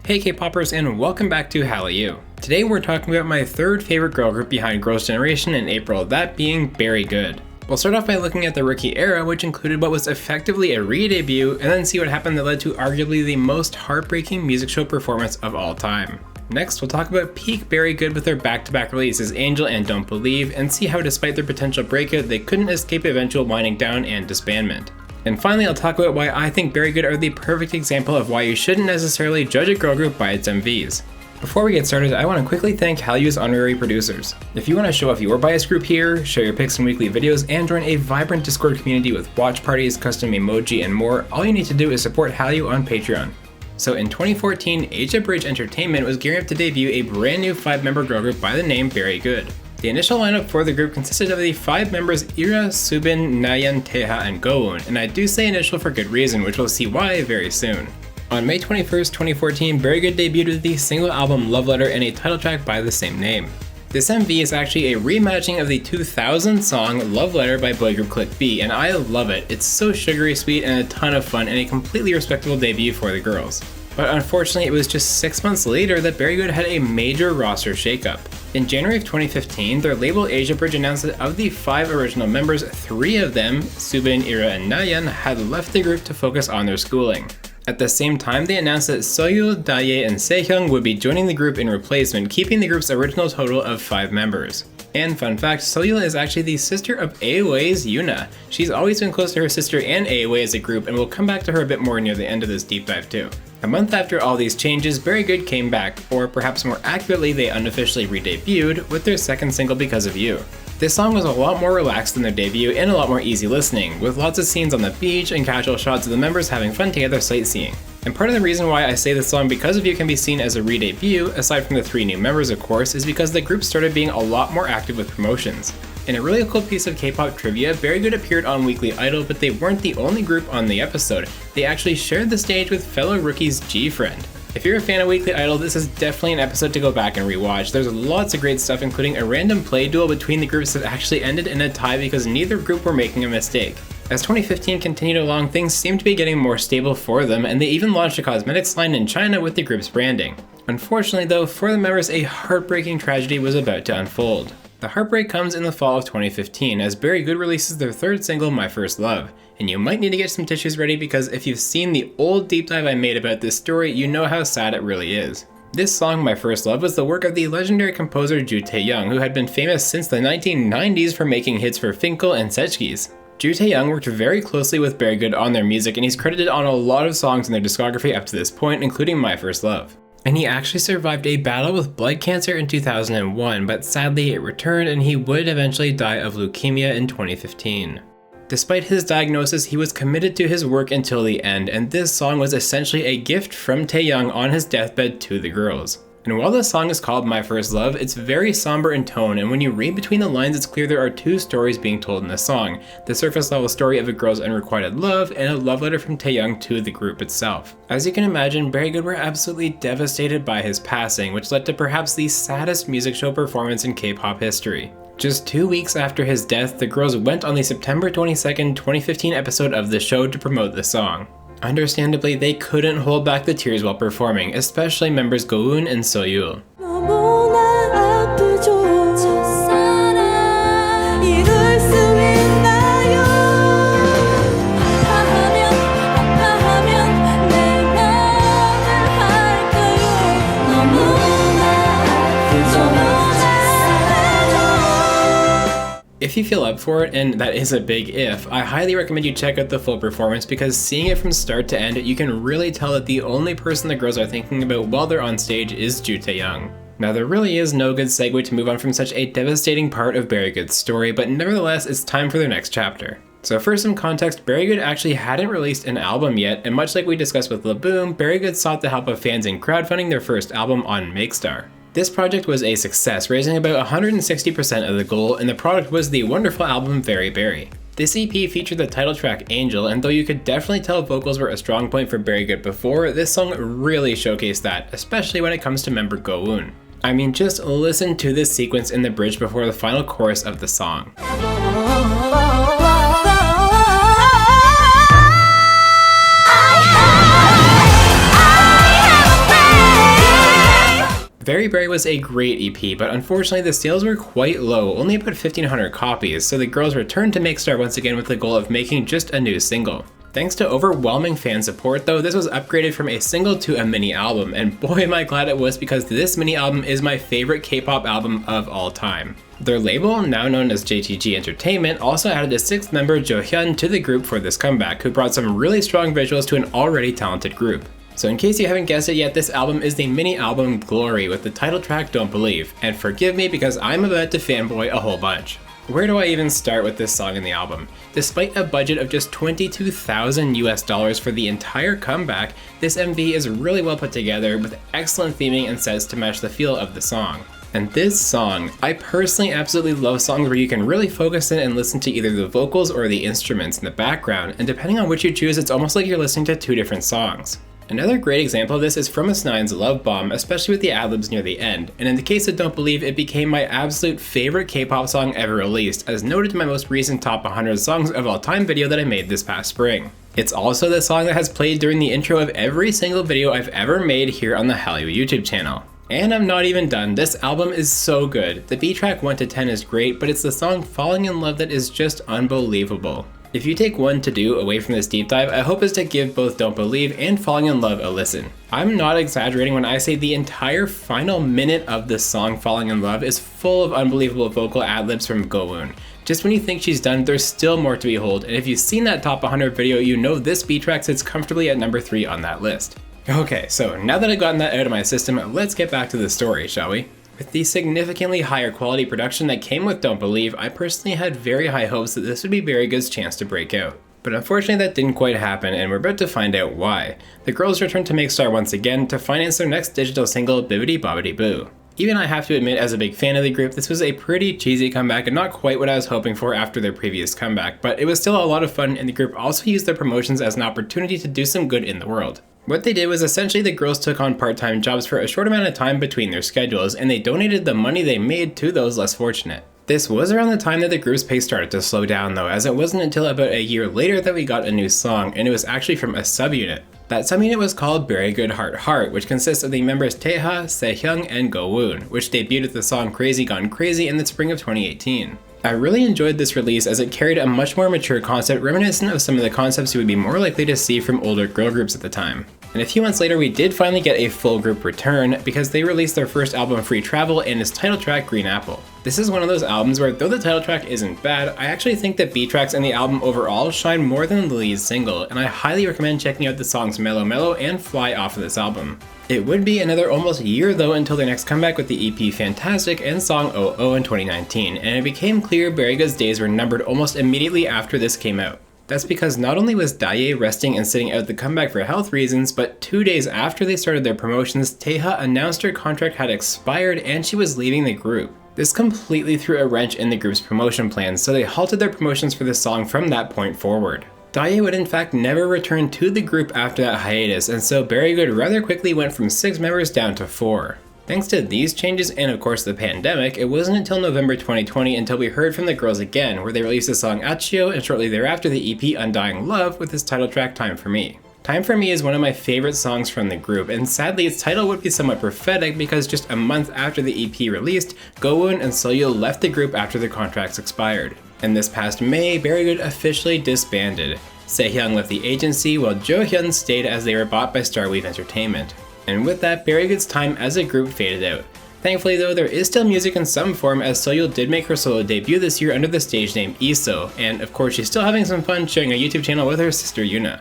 Hey K-popers, and welcome back to Hallyu. Today we're talking about my third favorite girl group behind Girls' Generation in April, that being Very Good. We'll start off by looking at the rookie era, which included what was effectively a re-debut, and then see what happened that led to arguably the most heartbreaking music show performance of all time. Next, we'll talk about peak Very Good with their back-to-back releases Angel and Don't Believe, and see how despite their potential breakout, they couldn't escape eventual winding down and disbandment. And finally, I'll talk about why I think Very Good are the perfect example of why you shouldn't necessarily judge a girl group by its MVs. Before we get started, I want to quickly thank Hallyu's honorary producers. If you want to show off your bias group here, share your pics in weekly videos, and join a vibrant Discord community with watch parties, custom emoji, and more, all you need to do is support Hallyu on Patreon. So in 2014, Asia Bridge Entertainment was gearing up to debut a brand new 5-member girl group by the name Very Good. The initial lineup for the group consisted of the 5 members Ira, Subin, Nayeon, Taeha, and Gowoon, and I do say initial for good reason, which we'll see why very soon. On May 21st, 2014, Very Good debuted with the single album Love Letter and a title track by the same name. This MV is actually a reimagining of the 2000 song Love Letter by boy group Click B, and I love it. It's so sugary sweet and a ton of fun, and a completely respectable debut for the girls. But unfortunately, it was just 6 months later that Very Good had a major roster shakeup. In January of 2015, their label Asia Bridge announced that of the 5 original members, 3 of them, Subin, Ira, and Nayeon, had left the group to focus on their schooling. At the same time, they announced that Soyul, Daye, and Sehyoung would be joining the group in replacement, keeping the group's original total of 5 members. And fun fact, Soyul is actually the sister of AOA's Yuna. She's always been close to her sister and AOA as a group, and we'll come back to her a bit more near the end of this deep dive too. A month after all these changes, Very Good came back, or perhaps more accurately, they unofficially re-debuted with their second single Because of You. This song was a lot more relaxed than their debut and a lot more easy listening, with lots of scenes on the beach and casual shots of the members having fun together sightseeing. And part of the reason why I say this song Because of You can be seen as a re-debut, aside from the 3 new members of course, is because the group started being a lot more active with promotions. In a really cool piece of K-pop trivia, Very Good appeared on Weekly Idol, but they weren't the only group on the episode. They actually shared the stage with fellow rookies G-Friend. If you're a fan of Weekly Idol, this is definitely an episode to go back and rewatch. There's lots of great stuff, including a random play duel between the groups that actually ended in a tie because neither group were making a mistake. As 2015 continued along, things seemed to be getting more stable for them, and they even launched a cosmetics line in China with the group's branding. Unfortunately though, for the members, a heartbreaking tragedy was about to unfold. The heartbreak comes in the fall of 2015 as Very Good releases their 3rd single, My First Love. And you might need to get some tissues ready because if you've seen the old deep dive I made about this story, you know how sad it really is. This song, My First Love, was the work of the legendary composer Ju Tae-young, who had been famous since the 1990s for making hits for Finkel and Sechkis. Ju Tae-young worked very closely with Very Good on their music, and he's credited on a lot of songs in their discography up to this point, including My First Love. And he actually survived a battle with blood cancer in 2001, but sadly it returned and he would eventually die of leukemia in 2015. Despite his diagnosis, he was committed to his work until the end, and this song was essentially a gift from Tae-young on his deathbed to the girls. And while the song is called My First Love, it's very somber in tone, and when you read between the lines, it's clear there are 2 stories being told in the song. The surface level story of a girl's unrequited love, and a love letter from Tae-young to the group itself. As you can imagine, Very Good were absolutely devastated by his passing, which led to perhaps the saddest music show performance in K-pop history. Just 2 weeks after his death, the girls went on the September 22nd, 2015 episode of the show to promote the song. Understandably, they couldn't hold back the tears while performing, especially members Gowoon and Soyul. If you feel up for it, and that is a big if, I highly recommend you check out the full performance because seeing it from start to end, you can really tell that the only person the girls are thinking about while they're on stage is Ju Tae-young. Now there really is no good segue to move on from such a devastating part of Very Good's story, but nevertheless it's time for their next chapter. So for some context, Very Good actually hadn't released an album yet, and much like we discussed with LaBoom, Very Good sought the help of fans in crowdfunding their first album on Makestar. This project was a success, raising about 160% of the goal, and the product was the wonderful album Very Berry. This EP featured the title track Angel, and though you could definitely tell vocals were a strong point for Very Good before, this song really showcased that, especially when it comes to member Gowoon. I mean, just listen to this sequence in the bridge before the final chorus of the song. Very Berry was a great EP, but unfortunately the sales were quite low, only about 1,500 copies, so the girls returned to Make Star once again with the goal of making just a new single. Thanks to overwhelming fan support though, this was upgraded from a single to a mini album, and boy am I glad it was, because this mini album is my favorite K-pop album of all time. Their label, now known as JTG Entertainment, also added a 6th member, Jo Hyun, to the group for this comeback, who brought some really strong visuals to an already talented group. So in case you haven't guessed it yet, this album is the mini album Glory with the title track Don't Believe, and forgive me because I'm about to fanboy a whole bunch. Where do I even start with this song in the album? Despite a budget of just $22,000 for the entire comeback, this MV is really well put together with excellent theming and sets to match the feel of the song. And this song, I personally absolutely love songs where you can really focus in and listen to either the vocals or the instruments in the background, and depending on which you choose, it's almost like you're listening to two different songs. Another great example of this is from Nine's Love Bomb, especially with the ad-libs near the end, and in the case of Don't Believe, it became my absolute favorite K-pop song ever released, as noted in my most recent Top 100 Songs of All Time video that I made this past spring. It's also the song that has played during the intro of every single video I've ever made here on the Hallyu YouTube channel. And I'm not even done, this album is so good. The B-track 1 to 10 is great, but it's the song Falling in Love that is just unbelievable. If you take one to-do away from this deep dive, I hope is to give both Don't Believe and Falling in Love a listen. I'm not exaggerating when I say the entire final minute of this song Falling in Love is full of unbelievable vocal ad-libs from Go-eun. Just when you think she's done, there's still more to behold, and if you've seen that Top 100 video, you know this B-track sits comfortably at number 3 on that list. Okay, so now that I've gotten that out of my system, let's get back to the story, shall we? With the significantly higher quality production that came with Don't Believe, I personally had very high hopes that this would be Very Good's chance to break out. But unfortunately that didn't quite happen, and we're about to find out why. The girls returned to Make Star once again to finance their next digital single, Bibbidi Bobbidi Boo. Even I have to admit, as a big fan of the group, this was a pretty cheesy comeback and not quite what I was hoping for after their previous comeback, but it was still a lot of fun, and the group also used their promotions as an opportunity to do some good in the world. What they did was essentially the girls took on part-time jobs for a short amount of time between their schedules, and they donated the money they made to those less fortunate. This was around the time that the group's pace started to slow down though, as it wasn't until about a year later that we got a new song, and it was actually from a subunit. That subunit was called Very Good Heart Heart, which consists of the members Taeha, Sehyoung, and Go-eun, which debuted with the song Crazy Gone Crazy in the spring of 2018. I really enjoyed this release as it carried a much more mature concept reminiscent of some of the concepts you would be more likely to see from older girl groups at the time. And a few months later we did finally get a full group return because they released their first album Free Travel and its title track Green Apple. This is one of those albums where though the title track isn't bad, I actually think that B-tracks and the album overall shine more than the lead single, and I highly recommend checking out the songs Mellow Mellow and Fly off of this album. It would be another almost year though until their next comeback with the EP Fantastic and song Oh Oh in 2019, and it became clear Very Good's days were numbered almost immediately after this came out. That's because not only was Daye resting and sitting out the comeback for health reasons, but 2 days after they started their promotions, Taeha announced her contract had expired and she was leaving the group. This completely threw a wrench in the group's promotion plans, so they halted their promotions for the song from that point forward. Daye would in fact never return to the group after that hiatus, and so Very Good rather quickly went from 6 members down to 4. Thanks to these changes and of course the pandemic, it wasn't until November 2020 until we heard from the girls again, where they released the song Achio and shortly thereafter the EP Undying Love with its title track Time For Me. Time For Me is one of my favorite songs from the group, and sadly its title would be somewhat prophetic because just a month after the EP released, Go-eun and Soyul left the group after their contracts expired. And this past May, Very Good officially disbanded. Sehyoung left the agency while Jo Hyun stayed as they were bought by Starweave Entertainment. And with that, Very Good's time as a group faded out. Thankfully though, there is still music in some form as Soyul did make her solo debut this year under the stage name Iso, and of course she's still having some fun sharing a YouTube channel with her sister Yuna.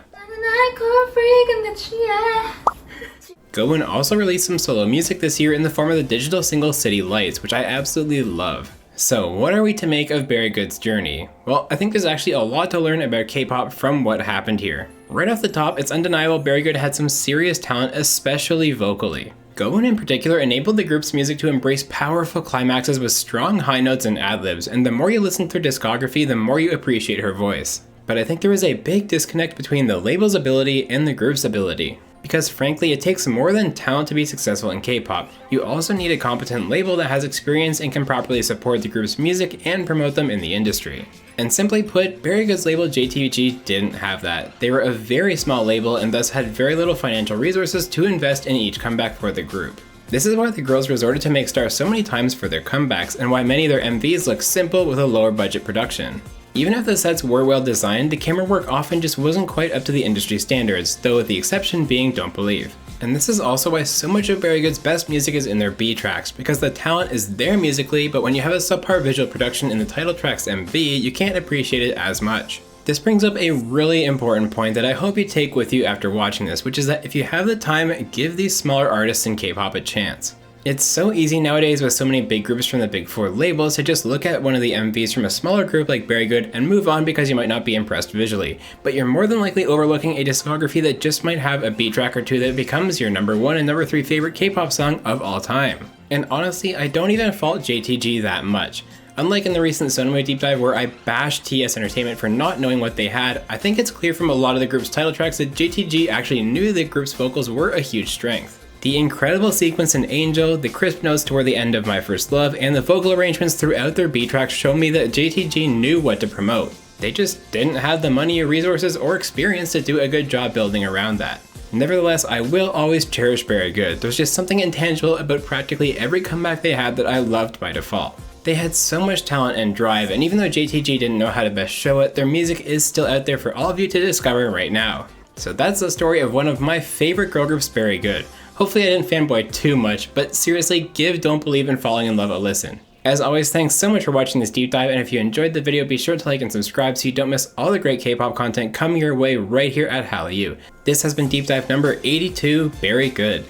Go-eun also released some solo music this year in the form of the digital single City Lights, which I absolutely love. So what are we to make of Very Good's journey? Well, I think there's actually a lot to learn about K-pop from what happened here. Right off the top, it's undeniable Very Good had some serious talent, especially vocally. Go-eun in particular enabled the group's music to embrace powerful climaxes with strong high notes and ad-libs, and the more you listen through discography, the more you appreciate her voice. But I think there is a big disconnect between the label's ability and the group's ability. Because frankly, it takes more than talent to be successful in K-pop. You also need a competent label that has experience and can properly support the group's music and promote them in the industry. And simply put, Very Good's label JTG didn't have that. They were a very small label and thus had very little financial resources to invest in each comeback for the group. This is why the girls resorted to make stars so many times for their comebacks, and why many of their MVs look simple with a lower budget production. Even if the sets were well designed, the camera work often just wasn't quite up to the industry standards, though with the exception being Don't Believe. And this is also why so much of Very Good's best music is in their B tracks, because the talent is there musically, but when you have a subpar visual production in the title track's MV, you can't appreciate it as much. This brings up a really important point that I hope you take with you after watching this, which is that if you have the time, give these smaller artists in K-pop a chance. It's so easy nowadays with so many big groups from the big four labels to just look at one of the MVs from a smaller group like Very Good and move on because you might not be impressed visually, but you're more than likely overlooking a discography that just might have a beat track or two that becomes your number 1 and number 3 favorite K-pop song of all time. And honestly, I don't even fault JTG that much. Unlike in the recent Sonoma deep dive where I bashed TS Entertainment for not knowing what they had, I think it's clear from a lot of the group's title tracks that JTG actually knew the group's vocals were a huge strength. The incredible sequence in Angel, the crisp notes toward the end of My First Love, and the vocal arrangements throughout their B tracks show me that JTG knew what to promote. They just didn't have the money or resources or experience to do a good job building around that. Nevertheless, I will always cherish Very Good. There's just something intangible about practically every comeback they had that I loved by default. They had so much talent and drive, and even though JTG didn't know how to best show it, their music is still out there for all of you to discover right now. So that's the story of one of my favorite girl groups, Very Good. Hopefully I didn't fanboy too much, but seriously, give Don't Believe in Falling in Love a listen. As always, thanks so much for watching this deep dive, and if you enjoyed the video, be sure to like and subscribe so you don't miss all the great K-pop content coming your way right here at Hallyu. This has been deep dive number 82, Very Good.